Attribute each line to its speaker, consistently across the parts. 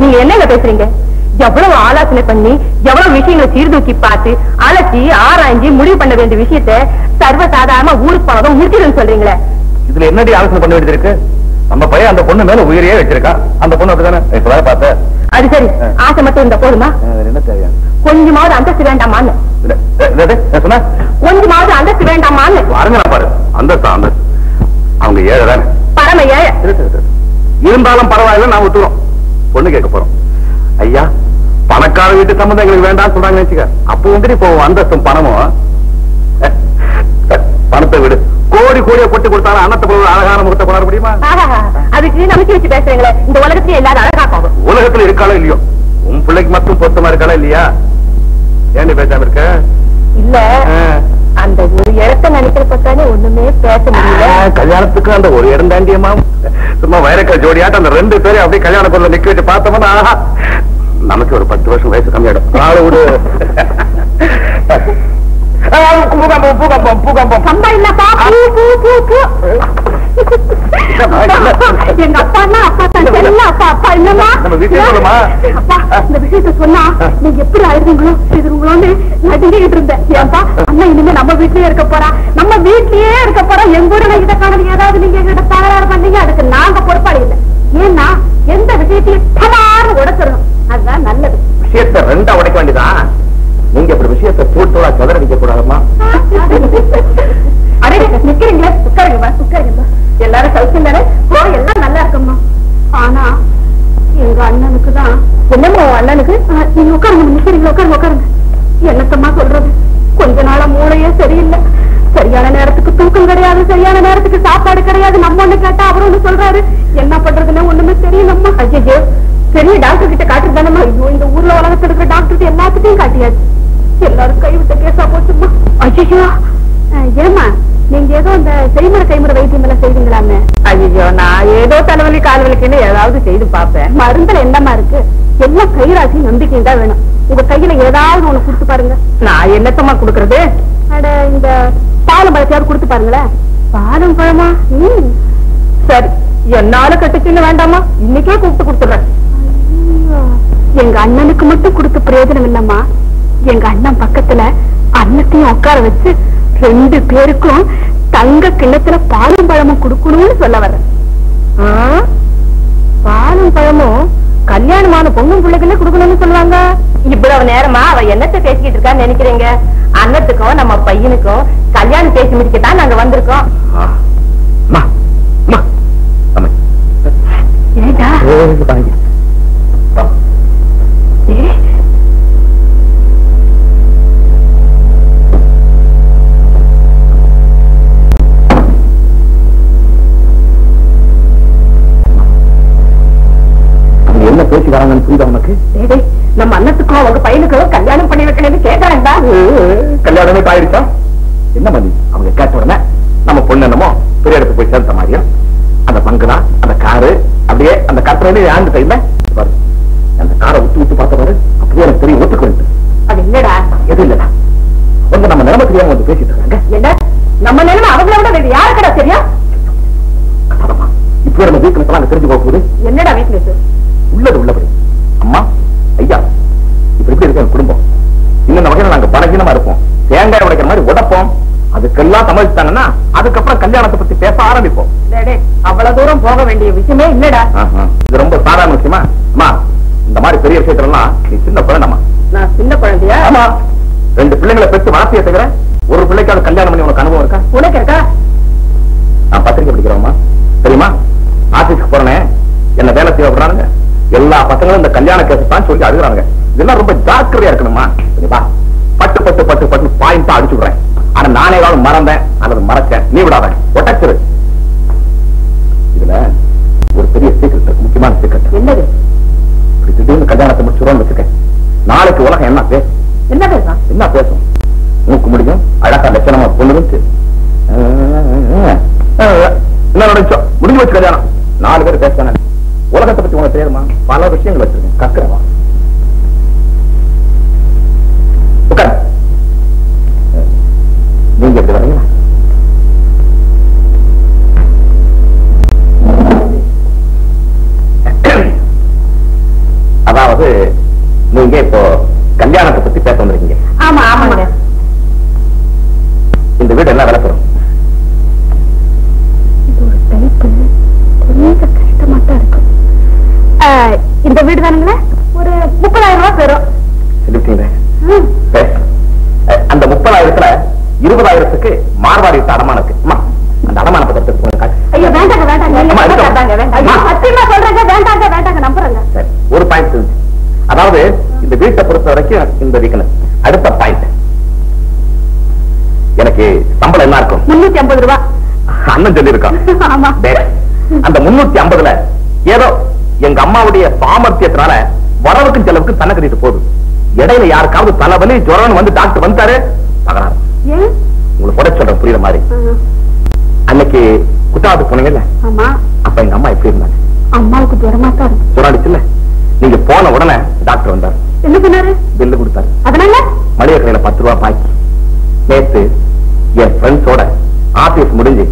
Speaker 1: நீங்க என்னங்க பேசுறீங்க? எவ்வளவு ஆலோசனை பண்ணி எவ்வளவு விஷயங்களை சீர்தூக்கி பார்த்து அலசி ஆராய்ஞ்சி முடிவு பண்ண வேண்டிய விஷயத்த சர்வசாதாரணமா ஊருக்கு போனதும் முடிச்சிருன்னு சொல்றீங்களே.
Speaker 2: இதுல என்னடி ஆலோசனை பண்ண வேண்டியது இருக்கு? நம்ம பையன் அந்த பொண்ணு மேல உயிரையே வச்சிருக்கா. அந்த பொண்ணு அப்படிதானே இப்பதான் பார்த்தேன்.
Speaker 1: அது சரி, ஆசை மட்டும் இந்த போதுமா?
Speaker 2: என்ன தேவையா?
Speaker 1: கொஞ்சமாவது அந்தஸ்து வேண்டாமான்னு. கொஞ்சமாவது அந்தஸ்து வேண்டாமான்னு.
Speaker 2: பாருங்க பாரு, அந்தஸ்து அந்தஸ்து அவங்க ஏழை தானே,
Speaker 1: பரம ஏழை.
Speaker 2: இருந்தாலும் பரவாயில்ல, நான் விட்டுறோம். பொண்ணு கேட்க போறோம். ஐயா, பணக்கார வீட்டு சம்பந்தம் எங்களுக்கு வேண்டாம் சொல்றாங்க வச்சுக்க. அப்போ வந்து இப்போ அந்தஸ்தும் பணமும் பணத்தை விடு. கோடி கோடியை கொட்டி கொடுத்தாலும் அன்னத்தை போல அழகான முகத்தை கொண்டாட முடியுமா?
Speaker 1: அதுக்கு நம்பிக்கை வச்சு பேசுறீங்களே, இந்த உலகத்திலே இல்லாத அழகா போகும்.
Speaker 2: உலகத்துல இருக்காளோ இல்லையோ, உன் பிள்ளைக்கு மட்டும் பொருத்தமா இருக்காளா இல்லையா? ஏன்னு பேசாம இருக்க?
Speaker 1: இல்ல, அந்த ஒரு இடத்தை நினைக்கிறப்பதானே ஒண்ணுமே பேச முடியல.
Speaker 2: கல்யாணத்துக்கு அந்த ஒரு இடம் தாண்டியமா சும்மா வைரக்கல் ஜோடியாட்ட அந்த 2 பேரும் அப்படியே கல்யாண பொருள் நிக்க வச்சு பார்த்தோம்னா நமக்கு ஒரு 10 வருஷம் வயசு கம்மியாடும். ஆளு விடு.
Speaker 1: எங்க அப்பா அப்பா அப்பா இல்லமா இந்த விஷயத்த சொன்னா நீங்க எப்படி ஆயிருந்தீங்களோ செய்துங்களோன்னு நடுங்கிட்டு இருந்தேன். ஏன்பா அண்ணா இனிமே நம்ம வீட்லயே இருக்க போறா, நம்ம வீட்லயே இருக்க போறா. எங்க ஊர்ல இதை காணது ஏதாவது நீங்க எங்கிட்ட தகராறு பண்ணீங்க, அதுக்கு நாங்க பொறுப்பாளி இல்லை. ஏன்னா எந்த விஷயத்தையும் தவறான உடைச்சிடணும், அதுதான் நல்லது.
Speaker 2: விஷயத்தை 2ஆ உடைக்க வேண்டியதான். நீங்க இப்படி விஷயத்தை தூட்டோட கதறடிக்க கூடாதுமா.
Speaker 1: அடே நிக்கிறீங்களே, உட்காருங்கம்மா உட்காருங்கம்மா. எல்லாரும் சௌக்கியம் தானே? எல்லாம் நல்லா இருக்கும்மா. ஆனா எங்க அண்ணனுக்கு தான். என்னம்மா அண்ணனுக்கு? நீங்க உட்காருங்க, நிக்கிறீங்களா? உட்காருங்க உட்காருங்க. என்னத்தம்மா சொல்றது, கொஞ்ச நாளா மூளையே சரியில்லை. சரியான நேரத்துக்கு தூக்கம் கிடையாது, சரியான நேரத்துக்கு சாப்பாடு கிடையாது. நம்ம ஒண்ணு கேட்டா அவரு ஒண்ணு சொல்றாரு. என்ன பண்றதுன்னு ஒண்ணுமே தெரியலம்மா. ஐயோ, பெரிய டாக்டர் கிட்ட காட்டுதானம்மா. ஐயோ, இந்த ஊர்ல உலகத்துல இருக்கிற டாக்டர் எல்லாத்துக்கும் காட்டியாச்சு. எல்லாரும் கைவிட்ட கேசா போச்சுமா. ஐயோ, ஏமா நீங்க ஏதோ இந்த செய்முறை கைமுறை வைத்தியம் எல்லாம் செய்வீங்களாமே? ஐயோ, நான் ஏதோ தலைவலி கால்வலிக்குன்னு ஏதாவது செய்து பார்ப்பேன். மருந்துல என்னமா இருக்கு? எல்லாம் கைராசி நம்பிக்கையும் தான் வேணும். உங்க கையில ஏதாவது ஒண்ணு கொடுத்து பாருங்க. நான் என்னத்தமா கொடுக்கறது? அட, இந்த பாலும் பழத்தையாவது கொடுத்து பாருங்களேன். பாலும் பழமா? சரி, என்னால கட்டுச்சுன்னு வேண்டாமா, இன்னைக்கே கூப்பிட்டு கொடுத்துறேன். எங்க அண்ணனுக்கு மட்டும் கொடுத்து பிரயோஜனம் இல்லம்மா. எங்க அண்ணன் பக்கத்துல அன்னத்தையும் உட்கார வச்சு 2 பேருக்கும் தங்க கிண்ணத்துல பாலும் பழமும் கொடுக்கணும்னு சொல்ல வர்றேன். பாலும் பழமும் கல்யாணமான பொண்ணும் பிள்ளைகளே கொடுக்கணும்னு சொல்லுவாங்க. இவ்வளவு நேரமா அவ என்னத்தை பேசிக்கிட்டு இருக்கான்னு நினைக்கிறீங்க? அண்ணத்துக்கும் நம்ம பையனுக்கும் கல்யாணம் பேசி முடிக்கத்தான் நாங்க வந்திருக்கோம்.
Speaker 2: என்ன பேசி வராங்கன்னு புரியுதா உனக்கு?
Speaker 1: நம்ம அண்ணத்துக்கும் அவங்க பையனுக்கும் கல்யாணம் பண்ணி வைக்கணும்னு கேட்டாங்கடா.
Speaker 2: கல்யாணமே ஆயிருச்சா? என்ன பண்ணி அவங்க கேட்ட உடனே நம்ம பொண்ணு என்னமோ பெரிய இடத்துக்கு போய் சேர்த்த மாதிரியா? அந்த பங்குதான், அந்த காரு அப்படியே அந்த கட்டுறது ஆண்டு டைம்ல பாரு, அந்த காரை விட்டு பார்த்த பாரு, அப்படியே எனக்கு தெரியும் ஒத்துக்கு வந்து.
Speaker 1: அது இல்லடா,
Speaker 2: எது இல்லடா, கொஞ்சம் நம்ம நிலைமை தெரியாம வந்து பேசிட்டு இருக்காங்க.
Speaker 1: என்ன நம்ம நிலைமை அவங்கள விட வேறு யாருக்கடா தெரியும்?
Speaker 2: இப்போ நம்ம வீட்டுல அங்க தெரிஞ்சு போக போகுது.
Speaker 1: என்னடா வீட்டுல
Speaker 2: உள்ளது உள்ளபடி. அம்மா ஐயா, இப்படி இப்படி இருக்க குடும்பம் இந்த வகையில நாங்க பலகீனமா இருப்போம். தேங்காய் உடைக்கிற மாதிரி உடைப்போம். அதுக்கெல்லாம் சமாளித்தாங்கன்னா அதுக்கப்புறம் கல்யாணத்தை பத்தி பேச ஆரம்பிப்போம்.
Speaker 1: அவ்வளவு தூரம் போக வேண்டிய விஷயமே இல்லடா.
Speaker 2: இது ரொம்ப சாதாரண விஷயமா? அம்மா, இந்த மாதிரி பெரிய விஷயத்துல எல்லாம் நீ சின்ன குழந்தைமா.
Speaker 1: நான் சின்ன குழந்தையா?
Speaker 2: ஆமா, 2 பிள்ளைங்களை பெற்று வளர்த்திய தவிர ஒரு பிள்ளைக்காவது கல்யாணம் பண்ணி உனக்கு அனுபவம் இருக்கா?
Speaker 1: உனக்கு இருக்கா?
Speaker 2: நான் பத்திரிக்கை படிக்கிறோம்மா, தெரியுமா? ஆபீஸ்க்கு போறேன்னு என்ன வேலை செய்ய விடுறாங்க. எல்லா பசங்களும் இந்த கல்யாண கேஸ் தான் சொல்லி அழுகுறாங்க. இதெல்லாம் ரொம்ப ஜாக்கிரதையா இருக்கணுமா? பட்டு பட்டு பட்டு பட்டு பாயிண்டா அடிச்சு விடுறேன். ஆனா நானே ஏதாவது மறந்தேன் அல்லது மறைச்சேன், நீ விடாத, ஒட்டச்சிரு. இதுல ஒரு பெரிய சீக்கிரம் இருக்கு, முக்கியமான சீக்கிரம்.
Speaker 1: என்னது?
Speaker 2: இப்படி திடீர்னு கல்யாணத்தை முடிச்சுருவோம்னு வச்சுக்கேன், நாளைக்கு உலகம் என்ன பேசும்?
Speaker 1: என்ன பேசும்?
Speaker 2: என்ன பேசும்? மூக்கு முடியும் அழகா லட்சணமா பொண்ணுன்னு என்ன நினைச்சோம், முடிஞ்சு வச்சு கல்யாணம். 4 பேர் பேசுறாங்க. உலகத்தை பத்தி உனக்கு தெரியுமா? பல விஷயங்கள் வச்சிருக்கேன், கக்கிறவா. நீங்க எப்படி வரீங்களா? அதாவது நீங்க இப்போ கல்யாணத்தை பத்தி பேச வந்திருக்கீங்க.
Speaker 1: ஆமா ஆமாங்க.
Speaker 2: இந்த வீடு என்ன விலை பெறும்?
Speaker 1: இது ஒரு டைப்பு கொஞ்சம் கஷ்டமா தான் இருக்கும். இந்த வீடு தானுங்களே ஒரு 30,000 ரூபாய் பெறும்.
Speaker 2: அந்த 30,000த்துல 20,000க்கு மார்வாடி அடமானத்துக்கு அந்த அடமானத்தை பத்தி.
Speaker 1: ஐயோ வேண்டாங்க வேண்டாங்க சத்தியமா சொல்றேங்க. வேண்டாங்க வேண்டாங்க நம்புறேங்க.
Speaker 2: ஒரு பாயிண்ட். அதாவது இந்த வீட்டை பொறுத்த வரைக்கும் இந்த வீக்னஸ். அடுத்த பாயிண்ட், எனக்கு சம்பளம் என்ன இருக்கும்?
Speaker 1: 350 ரூபாய்.
Speaker 2: அண்ணன் சொல்லி இருக்கான். அந்த 350ல ஏதோ எங்க அம்மாவுடைய சாமர்த்தியத்தினால வரவுக்கும் செலவுக்கு தன்னை கட்டிட்டு போகுது. இடையில யாருக்காவது தலைவலி ஜுரம் வந்து டாக்டர் வந்தாரு தகராறு. உங்களுக்கு கூட சொல்ற புரியுற மாதிரி. அன்னைக்கு குற்றாலத்துக்கு போனீங்கல்ல, அப்ப எங்க அம்மா எப்படி இருந்தாங்க?
Speaker 1: அம்மாவுக்கு ஜுரமா தான் இருக்கு.
Speaker 2: ஜுராடிச்சுல்ல, நீங்க போன உடனே டாக்டர் வந்தாரு.
Speaker 1: என்ன பண்ணாரு?
Speaker 2: பில்லு கொடுத்தாரு.
Speaker 1: அதனால
Speaker 2: மளிகை கடையில 10 ரூபாய் பாக்கி. நேத்து என் ஃப்ரெண்ட்ஸோட ஆபீஸ் முடிஞ்சு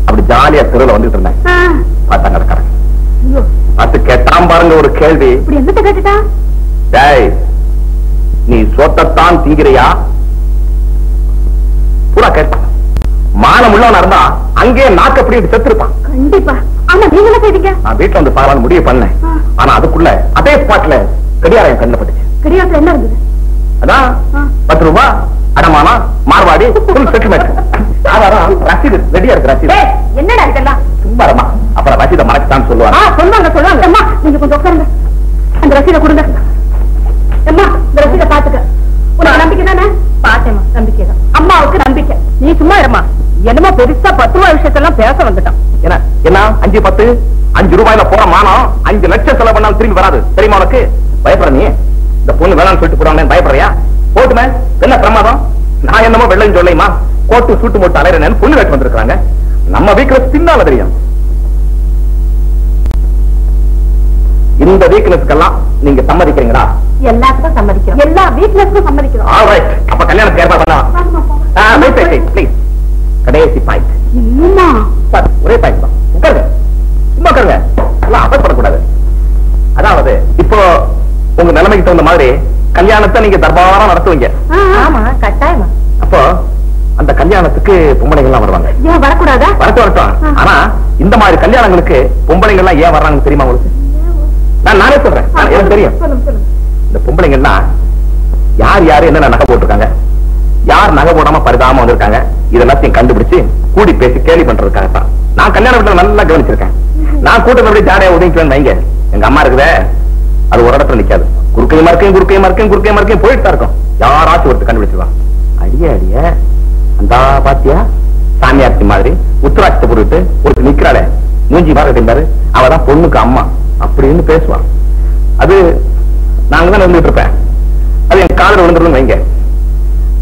Speaker 2: அப்படி ஜாலியா தெருவில் வந்துட்டு இருந்தேன். பார்த்தாங்க இருக்காங்க. அது கேட்டாம் பாருங்க ஒரு கேள்வி.
Speaker 1: இப்படி என்னத்த கேட்டுட்டா?
Speaker 2: டேய், நீ சொத்தத்தான் தீங்கிறியா? பூரா கேட்டான். மானம் உள்ளவனா இருந்தா அங்கே நாக்கு அப்படி செத்துருப்பான்.
Speaker 1: கண்டிப்பா. ஆனா நீங்க என்ன செய்வீங்க?
Speaker 2: நான் வீட்டுல வந்து பாரான்னு முடிவு பண்ணேன். ஆனா அதுக்குள்ள அதே ஸ்பாட்ல கடியாரம் கண்ணில் பட்டுச்சு.
Speaker 1: கடியாரத்துல என்ன இருந்தது?
Speaker 2: அதான் 10 ரூபாய் அடமானா மார்வாடி ஃபுல் செட்டில்மெண்ட். ஆதாரம் ரசீது ரெடியா இருக்கு. ரசீது
Speaker 1: என்னடா இதெல்லாம்?
Speaker 2: சும்மா இருமா, அப்புறம் ரசீதை மறைச்சுதான் சொல்லுவாங்க.
Speaker 1: சொல்லுவாங்க. அம்மா நீங்க கொஞ்சம் உட்காருங்க. அந்த ரசீதை கொடுங்க. அம்மா இந்த ரசீதை பாத்துக்க. உனக்கு நம்பிக்கை தானே? பாத்தேம்மா, நம்பிக்கை தான். அம்மாவுக்கு நம்பிக்கை. நீ சும்மா இருமா. என்னமோ பெருசா 10 ரூபாய் விஷயத்தெல்லாம் பேச வந்துட்டான்.
Speaker 2: என்ன 5 10 5 ரூபாயில போற மானம் 5 லட்சம் செலவு பண்ணாலும் திரும்பி வராது. தெரியுமா உனக்கு? பயப்படுற நீ? இந்த பொண்ணு வேணாம்னு சொல்லிட்டு போறாங்க, பயப்படுறியா? போட்டுமே என்ன பிரமாதம்? நான் என்னமோ வெள்ளையும் சொல்லையுமா கோட்டு சூட்டு போட்டு அலையிறேன்னு பொண்ணு கேட்டு வந்திருக்காங்க. நம்ம வீக்னஸ் பின்னால தெரியும். இந்த வீக்னஸ்க்கெல்லாம் நீங்க சம்மதிக்கிறீங்களா?
Speaker 1: எல்லாத்துக்கும் சம்மதிக்கிறோம். எல்லா வீக்னஸ்க்கும் சம்மதிக்கிறோம்.
Speaker 2: ஆல்ரைட், அப்ப கல்யாணத்துக்கு ஏற்பாடு பண்ணலாம். கடைசி பாயிண்ட்.
Speaker 1: இன்னுமா?
Speaker 2: ஒரே பாயிண்ட் தான். உட்காருங்க, சும்மா உட்காருங்க. எல்லாம் அவசரப்படக்கூடாது. அதாவது இப்போ உங்க நிலைமைக்கு தகுந்த மாதிரி கல்யாணத்தை நீங்க தர்பாரா நடத்துவீங்க.
Speaker 1: ஆமா, கட்டாயமா.
Speaker 2: அப்போ அந்த கல்யாணத்துக்கு பொம்பளைங்க எல்லாம் வருவாங்க.
Speaker 1: ஏன் வரக்கூடாதா?
Speaker 2: வரட்டும். ஆனா இந்த மாதிரி கல்யாணங்களுக்கு பொம்பளைங்க எல்லாம் ஏன் வர்றாங்கன்னு தெரியுமா உங்களுக்கு? நானே சொல்றேன், எனக்கு தெரியும். இந்த பொம்பளைங்க எல்லாம் யார் யாரு என்ன நகை போட்டிருக்காங்க, யார் நகை போடாம பரிதாம வந்திருக்காங்க, இதெல்லாத்தையும் கண்டுபிடிச்சு கூடி பேசி கேலி பண்றதுக்காகத்தான். நான் கல்யாண வீட்டுல நல்லா கவனிச்சிருக்கேன். நான் கூட்டத்தை ஜாடையா ஒதுங்கிக்குவேன் வைங்க. எங்க அம்மா இருக்குதே, அது ஒரு இடத்துல நிக்காது. குறுக்கையுமா இருக்கேன் போயிட்டு தான் இருக்கும். யாராச்சும் ஒருத்தர் கண்டுபிடிச்சிருவான். அடிய அந்த பாத்தியா சாமியார்த்தி மாதிரி உத்தராட்சத்தை போட்டுட்டு ஒருத்தர் நிக்கிறாளே, மூஞ்சி பார்க்க பாரு, அவதான் பொண்ணுக்கு அம்மா அப்படின்னு பேசுவான். அது நாங்க தான் இருந்துட்டு இருப்பேன். அது என் காதல் விழுந்துடும் வைங்க.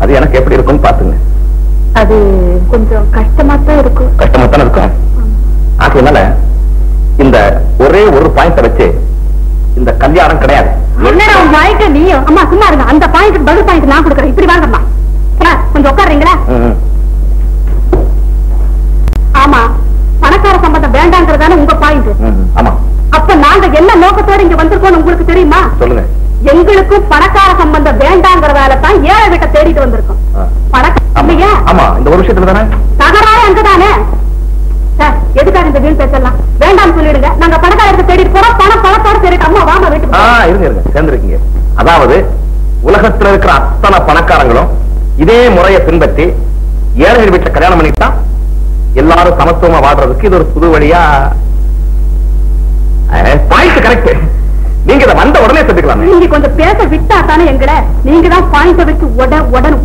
Speaker 2: அது எனக்கு எப்படி இருக்கும்னு பாத்துங்க.
Speaker 1: அது கொஞ்சம் கஷ்டமா தான் இருக்கும்.
Speaker 2: அதனால இந்த ஒரே ஒரு பாயிண்ட் வச்சு இந்த கல்யாணம் கிடையாது.
Speaker 1: நீயும் அம்மா சும்மா இருங்க. அந்த பாயிண்ட் பதில் பாயிண்ட் நான் கொடுக்குறேன். இப்படி வாங்கம்மா, கொஞ்சம் உட்காருங்களா? ஆமா, பணக்கார சம்பந்தம் வேண்டாங்கிறதான உங்க பாயிண்ட்.
Speaker 2: ஆமா.
Speaker 1: அப்ப நாங்க என்ன நோக்கத்தோட இங்க வந்திருக்கோம் உங்களுக்கு தெரியுமா?
Speaker 2: சொல்லுங்க.
Speaker 1: எங்களுக்கும் பணக்கார சம்பந்தம் வேண்டாங்கிறதால தான் ஏழை வீட்டை தேடிட்டு வந்திருக்கோம்.
Speaker 2: ஆமா, இந்த ஒரு விஷயத்துல தானே
Speaker 1: தகராறு அங்கதானே. சார், எதுக்காக இந்த வீண் பேசலாம்? வேண்டாம் சொல்லிடுங்க. நாங்க பணக்காரத்தை தேடிட்டு போறோம். பணத்தோட தேடிட்டு அம்மா வாங்க வீட்டுக்கு.
Speaker 2: இருங்க சேர்ந்துருக்கீங்க. அதாவது உலகத்துல இருக்கிற அத்தனை பணக்காரங்களும் இதே முறையை பின்பற்றி ஏழை வீட்டுல கல்யாணம் பண்ணிட்டா எல்லாரும் சமத்துவமா வாழ்றதுக்கு இது ஒரு புது வழியா. Point correct. நீங்க இதை வந்த உடனே செஞ்சுக்கலாம்.
Speaker 1: நீங்க கொஞ்சம் பேச விட்டா தானே எங்களை. நீங்க தான் பாயிண்ட வச்சு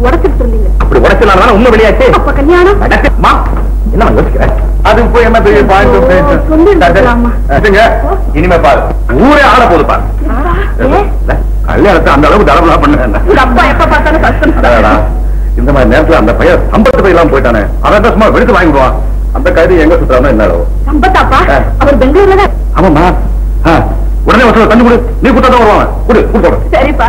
Speaker 1: உடச்சிட்டு இருந்தீங்க. அப்படி
Speaker 2: உடச்சலாம் உண்மை வெளியாச்சு.
Speaker 1: அப்ப கல்யாணம்
Speaker 2: என்ன யோசிக்கிறேன்? அது போய் என்ன பெரிய பாயிண்ட். இனிமே பாரு, ஊரே ஆட போது பாரு. கல்யாணத்தை அந்த அளவுக்கு தடவை பண்ண
Speaker 1: எப்ப பார்த்தாலும் கஷ்டம்.
Speaker 2: இந்த மாதிரி நேரத்துல அந்த பையன் சம்பத்து போய் எல்லாம் போயிட்டானே, அதான் சும்மா வெடித்து வாங்கிடுவான். அந்த கைது எங்க சுத்தாம என்ன அளவு
Speaker 1: சம்பத்தாப்பா? அவர் பெங்களூர்ல.
Speaker 2: ஆமாமா, உடனே வசதி தண்ணி கொடு. நீ குத்தா வருவாங்க. குடு குடு.
Speaker 1: சரிப்பா.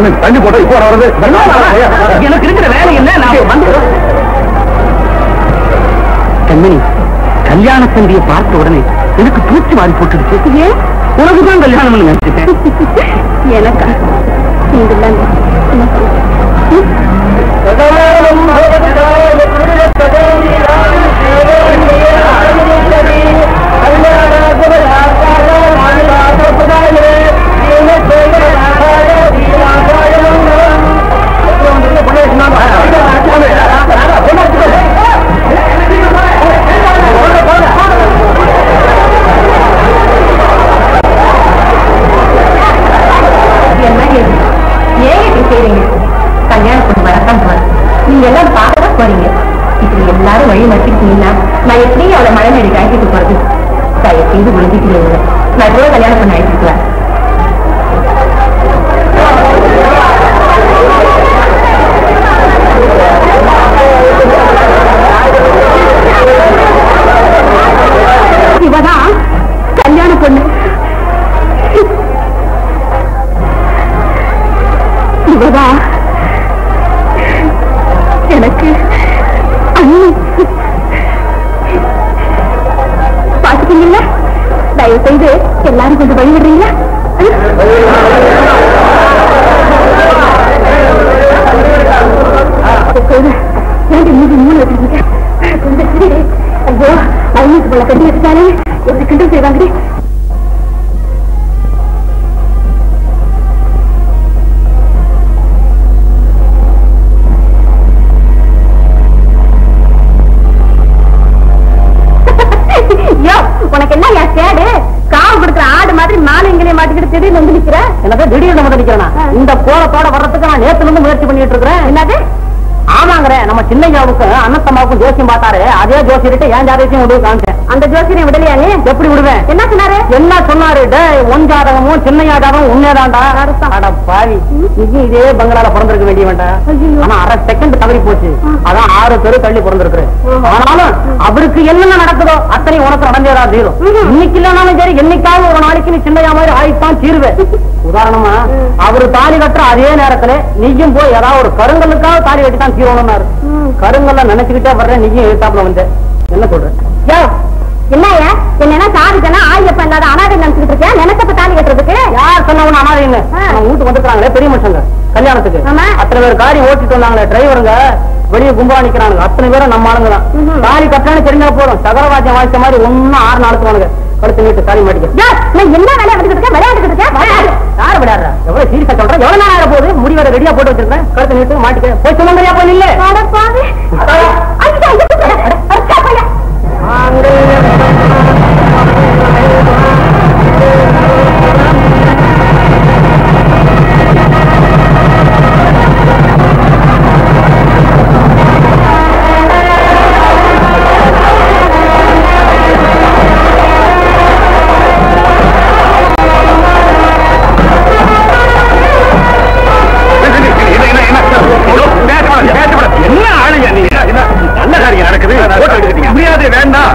Speaker 2: அண்ணன் தண்ணி போட்டா இப்போ வர்றது
Speaker 3: எனக்கு இருக்கிற வேலை என்ன நான் வந்து கண்மணி கல்யாண தம்பியை பார்த்த உடனே எனக்கு தூக்கி வாரி போட்டுடுச்சு. உனக்குதான் கல்யாணம் நினைச்சிட்டேன்.
Speaker 1: எனக்கா கல்யாணம் பண்ணி வரத்தான் போறேன். நீங்க எல்லாம் பார்க்கதான் போறீங்க. இப்படி எல்லாரும் வழி மறைச்சிட்டீங்கன்னா நான் எப்படி அவளை மழை நடிக்க அழைச்சிட்டு போறது? தயவு செய்து விழுந்துக்கிறீங்க. நான் கூட கல்யாணம் பண்ணி அழைச்சிருக்கேன். இவதான் கல்யாண பொண்ணு. இவதான் எனக்கு பாத்துட்டீங்களா? தயவு செய்து எல்லாரும் கொஞ்சம் வழி விடுறீங்களா? மூணு வச்சிருக்கீங்க. ஐயோ ஐநூறு போல கட்டி வச்சுட்டாலே எப்படி கிண்டல் செய்வாங்க. உனக்கு என்ன கேடு? காவு கொடுக்குற ஆடு மாதிரி மாலைங்களே மாட்டிக்கிட்டு திடீர்னு வந்து நிக்கிற.
Speaker 3: எனக்கு திடீர்னு வந்து நிக்கிறேன். இந்த கோலத்தோட வர்றதுக்கு நான் நேத்துல இருந்து முயற்சி பண்ணிட்டு இருக்கிறேன்.
Speaker 1: என்னது?
Speaker 3: ஆமாங்கிற நம்ம சின்னையாவுக்கு அண்ணத்தம்மாவுக்கும் ஜோசியம் பார்த்தாரு. அதே ஜோசியர்கிட்ட ஏன் ஜாதகத்தையும் விடுவு காமிச்சேன்.
Speaker 1: அந்த ஜோசியரை விடலையா நீ?
Speaker 3: எப்படி விடுவேன்?
Speaker 1: என்ன சொன்னாரு?
Speaker 3: என்ன சொன்னாரு? ஒன் ஜாதகமும் சின்னையா ஜாதகம் உண்மைதான்டா. அட பாவி, நீயும் இதே பங்களால பிறந்திருக்க வேண்டிய வேண்டாம். ஆனா அரை செகண்ட் தவறி போச்சு. அதான் 6 பேரு தள்ளி பிறந்திருக்கு. ஆனாலும் அவருக்கு என்னென்ன நடக்குதோ அத்தனை உனக்கு நடந்தேதா தீரும். இன்னைக்கு இல்லைனாலும் சரி, என்னைக்காவது ஒரு நாளைக்கு நீ சின்னையா மாதிரி ஆயிட்டான் தீருவேன். உதாரணமா அவரு தாலி கட்டுற அதே நேரத்துல நீயும் போய் ஏதாவது ஒரு கருங்கல்லுக்காக தாலி கட்டித்தான் தீரணும்னாரு. கருங்கல்ல நினைச்சுக்கிட்டே வர்றேன், நீயும் எழுத்தாப்புல வந்த. என்ன சொல்ற?
Speaker 1: என்னையா என்ன சாதிக்கனா ஆயப்ப இல்லாத அனாதை நினைச்சுட்டு இருக்கேன். நினைச்சப்ப தாலி கட்டுறதுக்கு
Speaker 3: யார் சொன்னவன அனாதைன்னு? வீட்டுக்கு வந்துக்கிறாங்களே பெரிய மனுஷங்க கல்யாணத்துக்கு. அத்தனை பேர் காரி ஓட்டிட்டு வந்தாங்களே டிரைவருங்க, வெளியே கும்பா நிக்கிறாங்க. அத்தனை பேரும் நம்ம ஆளுங்க தான். தாலி கட்டணும்னு தெரிஞ்சா போதும், சகரவாஜ்யம் வாய்ச்ச மாதிரி ஒன்னும் 6 நாளுக்கு வாங்க கழுத்து நீட்டு தாலி மாட்டிக்க.
Speaker 1: என்ன வேலையை விளையாண்டுட்டு இருக்கேன்?
Speaker 3: யாரு விளையாடுற? எவ்வளவு சீரியஸா சொல்றேன். எவ்வளவு நாள் ஆக போகுது? முடிவரை ரெடியா போட்டு வச்சிருக்கேன். கழுத்து நீட்டு மாட்டிக்க. போய் சொல்லுங்கயா போய் இல்ல.
Speaker 2: என்ன ஆளுங்க நீங்க? நல்ல காரியம் நடக்குது, முடியாது வேண்டாம்.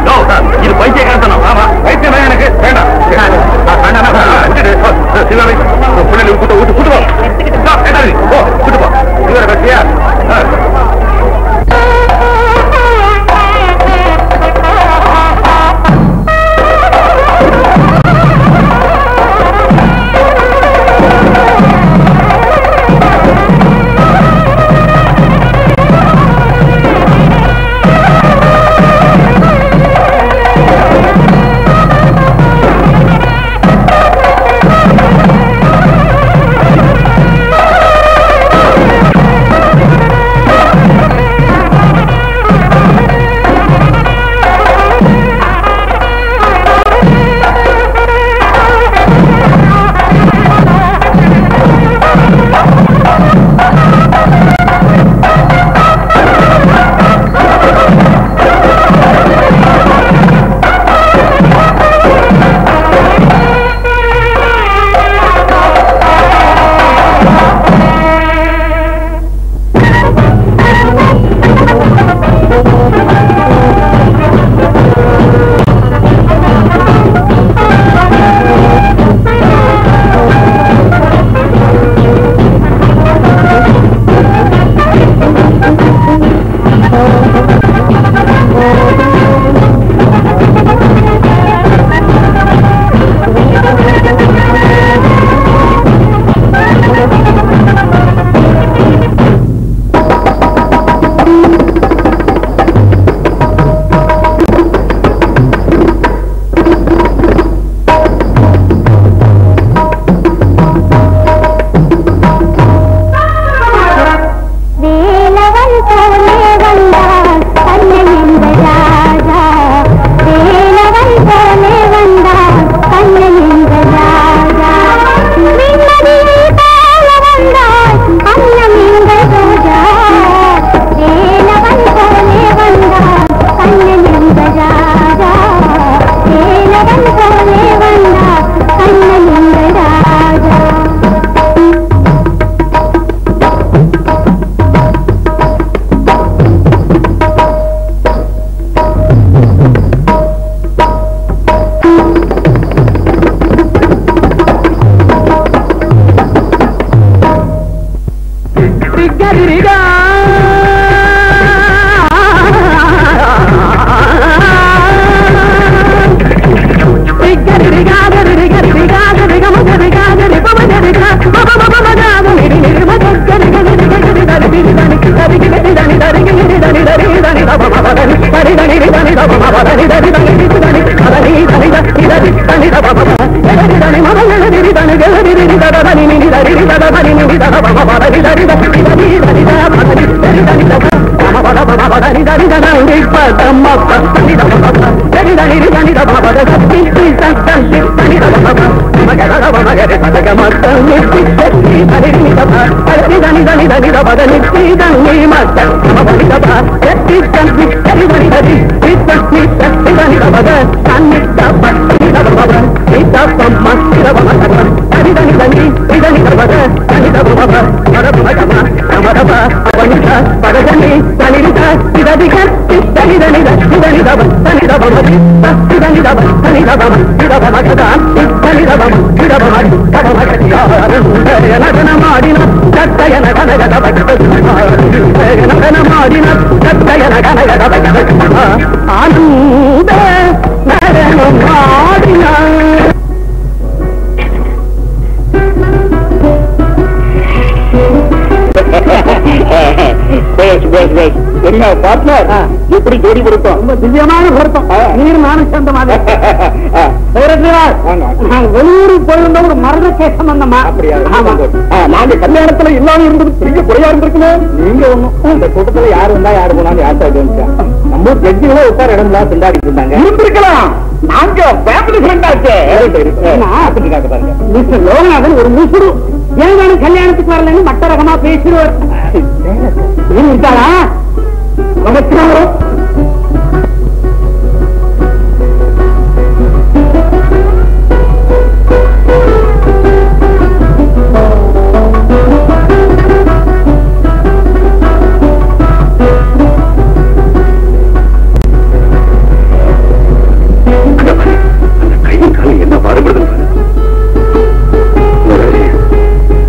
Speaker 2: என்ன பார்ட்னர் எப்படி ஜோடி பொருத்தம்?
Speaker 3: ரொம்ப திவ்யமான பொருத்தம். நீர் நானும் சேர்ந்த மாதிரி. வெளியூருக்கு போயிருந்த ஒரு மரண கேசம் வந்தம்மா.
Speaker 2: அப்படியா? நாங்க கல்யாணத்துல இல்லாம இருந்தது பெரிய குறையா இருந்திருக்குமே. நீங்க ஒண்ணும் இந்த கூட்டத்துல யாரு இருந்தா யாரு போனாலும் யார்த்தா நம்ம ஜட்ஜிகளே உட்கார இடம்ல திண்டாடிட்டு இருந்தாங்க. இருந்திருக்கலாம். நாங்க ஃபேமிலி ஃப்ரெண்ட் ஆச்சே. பாருங்க
Speaker 3: மிஸ்டர் லோகநாதன் ஒரு முசுடு. ஏன் நானும் கல்யாணத்துக்கு வரலன்னு மட்ட ரகமா பேசிடுவார். இருக்காளா நமஸ்காரம்.
Speaker 2: என்ன பாடுபடுது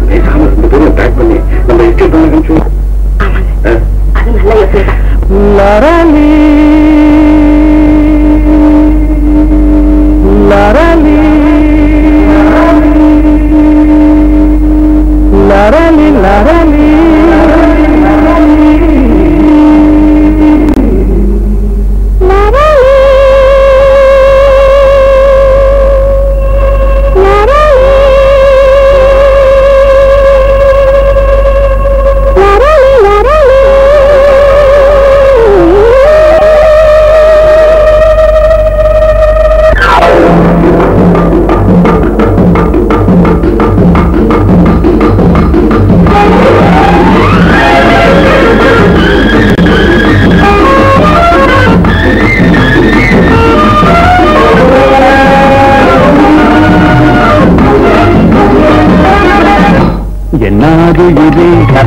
Speaker 2: பேசாம ரெண்டு பேரும் பேக் பண்ணி நம்ம எஸ்டேட் பண்ண
Speaker 1: அது நல்ல யோசனை.
Speaker 3: லரலி லரலி லரலி லரலி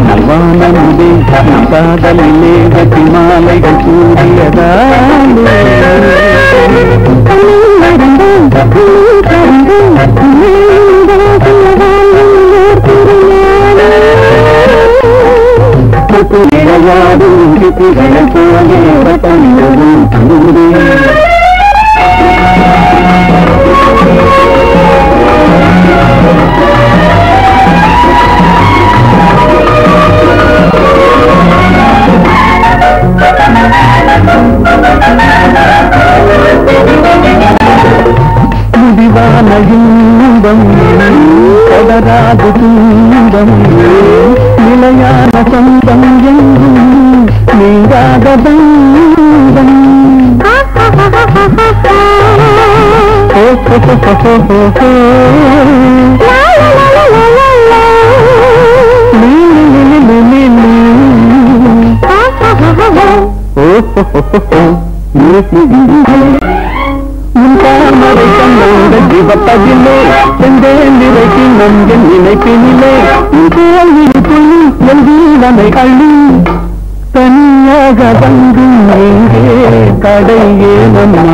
Speaker 3: நல்வானமுதே காதலிலே கட்டி மாலைகள் கூடியதாலே முடிவான இன்பம் தொடராது துன்பம் நிலையான சொந்தம் எங்கும் நீங்காத பந்தம் தாமரை கண்ணோட சிவப்பதிலே செந்தேன் நிறைக்கு நஞ்சன் நினைப்பினிலே என் வீரனை அள்ளி தனியாக வந்து எங்கே கடை ஏனம்மா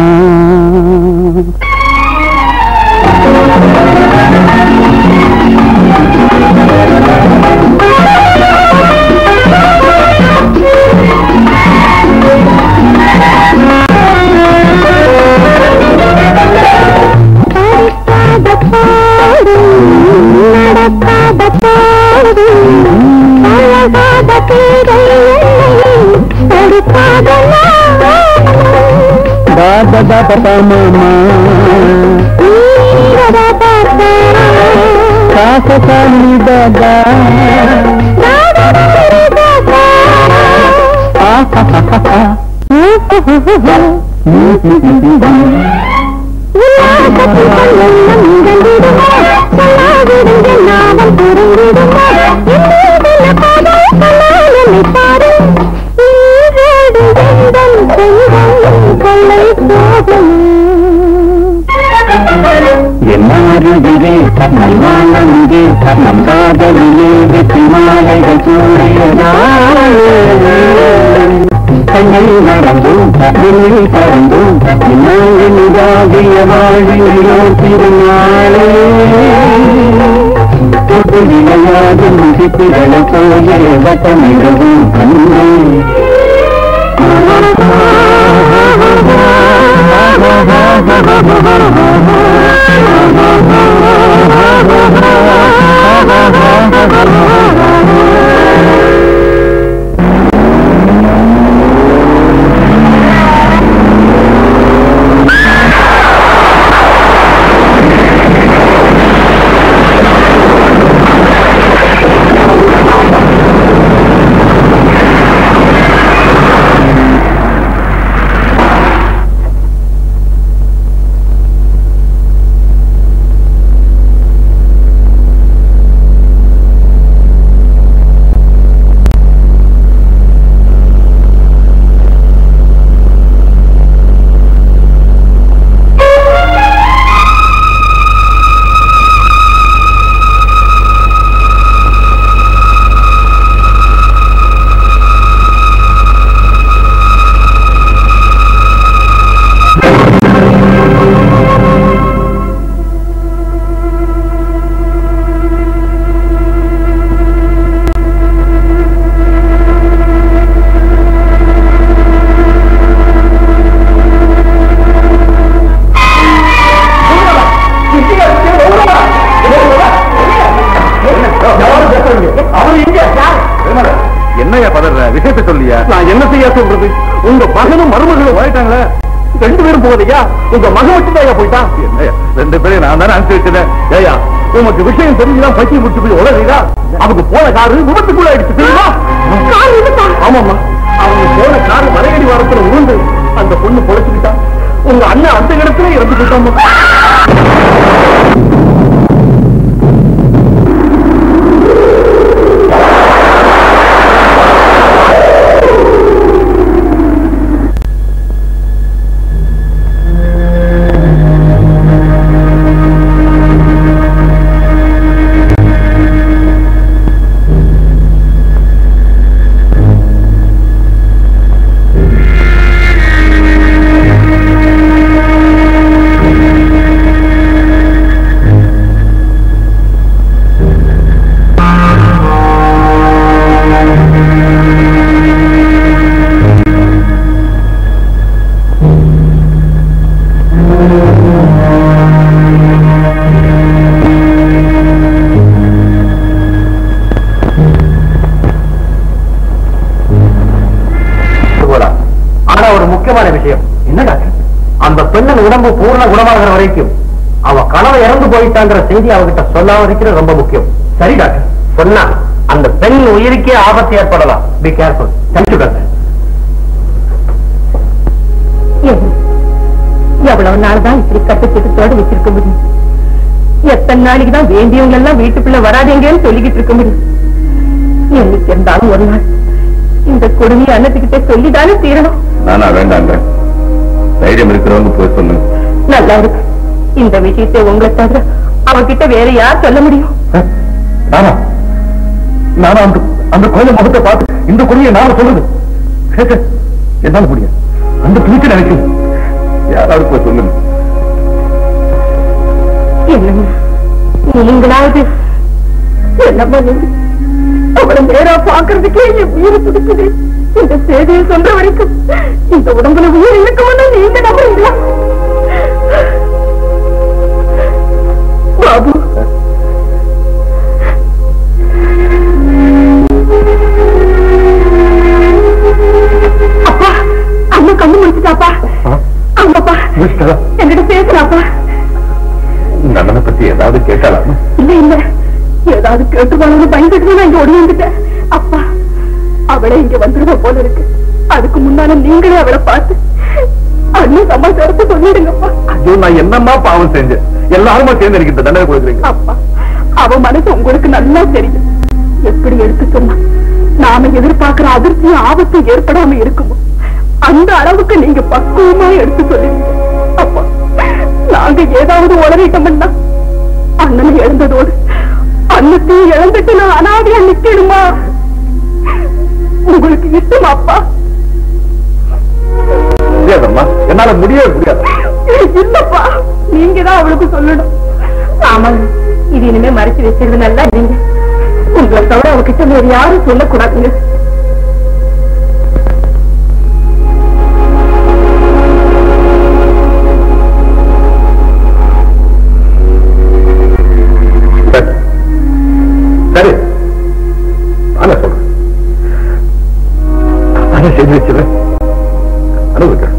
Speaker 3: mama kasa kali dada எல்லாருதிரே நல்வாழ்ந்தே நம் காதலிலே வெற்றி மாலைகள் கண்ணை நடந்தும் விண்ணில் பறந்தும் நிதாகிய வாழ்விலோ திருநாளே பொது நிலையாத முதிப்புகளை போலே வட்டமிடவும் கண்ணே
Speaker 2: என்னையா பதற விஷயத்தை சொல்லியா? நான் என்ன செய்ய சொல்றது? உங்க மகனும் மருமகளும் போயிட்டாங்களே, 2 பேரும் போகலையா? உங்க மகன் மட்டும் போயிட்டான். என்னையா 2 பேரையும் நான் தானே அனுப்பிச்சு வச்சேன். ஏயா உனக்கு விஷயம் தெரிஞ்சுதான் பச்சி முடிச்சு போய் உடனே அவங்க போன காரு விபத்துக்குள்ள ஆயிடுச்சு தெரியுமா? ஆமாமா, அவங்க போன காரு மலையடி வாரத்துல உருண்டு அந்த பொண்ணு பொழைச்சுக்கிட்டான். உங்க அண்ணன் அந்த இடத்துல இறந்து போயிட்டான். உடம்பு பூர்ண குணமாகிற வரைக்கும் அவ கனவை இறந்து போயிட்டாங்கிற செய்தி அவகிட்ட சொல்லாம இருக்கிறது ரொம்ப முக்கியம். சரி டாக்டர், சொன்னா அந்த பெண் உயிருக்கே ஆபத்து ஏற்படலாம். Be careful. Thank you doctor.
Speaker 1: எவ்வளவு நாள் தான் இப்படி கட்டுத்திட்டத்தோடு வச்சிருக்க முடியும்? எத்தனை நாளைக்கு தான் வேண்டியவங்க எல்லாம் வீட்டுக்குள்ள வராதீங்கன்னு சொல்லிக்கிட்டு இருக்க முடியும்? என்னைக்கு இருந்தாலும் ஒரு நாள் இந்த கொடுமையை அண்ணத்துக்கிட்டே சொல்லிதானே தீரணும்.
Speaker 2: நானா வேண்டாங்க, தைரியம் இருக்கிறவங்க போய் சொல்லுங்க.
Speaker 1: நல்லா இருக்கு. இந்த விஷயத்தை உங்களை தவிர அவகிட்ட வேற யார் சொல்ல முடியும்?
Speaker 2: நானா அந்த கோயில முகத்தை பார்த்து இந்த கொடியை நாம சொல்லுது என்னால முடியாது. அந்த துணிக்கு நினைக்கும் யாராவது போய் சொல்லுங்க.
Speaker 1: நீங்களாவது என்னமா அவளை நேரா பாக்குறதுக்கே என் உயிரை துடிக்குது. இந்த செய்தியை சொல்ற வரைக்கும் இந்த உடம்புல உயிர் இருக்கும்னு நீங்க நம்புறீங்களா? பாபு, அப்பா அம்மா கண்ணு முடிச்சுட்டாப்பா. ஆமாப்பா, என்கிட்ட பேசுறாப்பா.
Speaker 2: உங்க அண்ணனை பத்தி ஏதாவது கேட்டாலாமா?
Speaker 1: இல்ல இல்ல, ஏதாவது கேட்டுவாங்க பயந்துட்டு நான் இங்க ஓடி வந்துட்டேன். அப்பா, அவளை இங்க வந்துருவ போல இருக்கு. அதுக்கு முன்னால நீங்களே அவளை பார்த்து அண்ணன் சமாச்சாரத்தை சொல்லிடுங்கப்பா.
Speaker 2: ஐயோ, நான் என்னம்மா பாவம் செஞ்சேன்? எல்லாருமா சேர்ந்து எனக்கு இந்த தண்டனை கொடுக்குறீங்க.
Speaker 1: அப்பா, அவ மனசு உங்களுக்கு நல்லா தெரியும். எப்படி எடுத்து சொன்னா நாம எதிர்பார்க்கிற அதிர்ச்சியும் ஆபத்தும் ஏற்படாம இருக்குமோ அந்த அளவுக்கு நீங்க பக்குவமா எடுத்து சொல்லுவீங்க. அப்பா, நாங்க ஏதாவது உளறிட்டோம்னா அண்ணனை இழந்ததோடு அன்னத்தையும் இழந்துட்டு நான் அனாதையா நிக்கணுமா? உங்களுக்கு இஷ்டமா அப்பா?
Speaker 2: முடியாதம்மா, என்னால முடியவே முடியாது.
Speaker 1: இல்லப்பா, நீங்க தான் அவளுக்கு சொல்லணும். ஆமாங்க, இது இனிமே மறைச்சு வச்சிருது நல்லா இல்லைங்க. உங்களை தவிர அவகிட்ட வேறு யாரும் சொல்லக்கூடாதுங்க.
Speaker 2: சரி, நானே சொல்றேன். நானே செய்து வச்சிருவேன். அனுபவிக்கிறேன்.